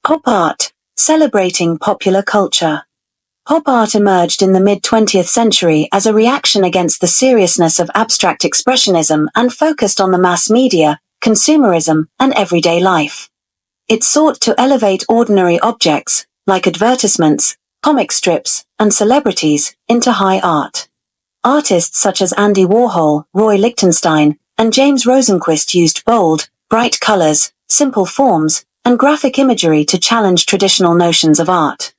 Pop art, celebrating popular culture. Pop art emerged in the mid-20th century as a reaction against the seriousness of abstract expressionism and focused on the mass media, consumerism, and everyday life. It sought to elevate ordinary objects, like advertisements, comic strips, and celebrities, into high art. Artists such as Andy Warhol, Roy Lichtenstein, and James Rosenquist used bold, bright colors, simple forms, and graphic imagery to challenge traditional notions of art.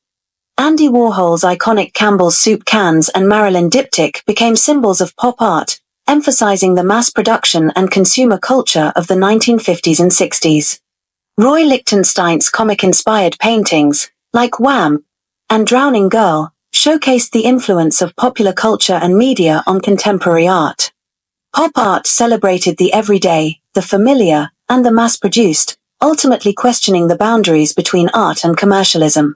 Andy Warhol's iconic Campbell's soup cans and Marilyn diptych became symbols of pop art, emphasizing the mass production and consumer culture of the 1950s and 60s. Roy Lichtenstein's comic-inspired paintings, like Wham! And Drowning Girl, showcased the influence of popular culture and media on contemporary art. Pop art celebrated the everyday, the familiar, and the mass-produced, ultimately questioning the boundaries between art and commercialism.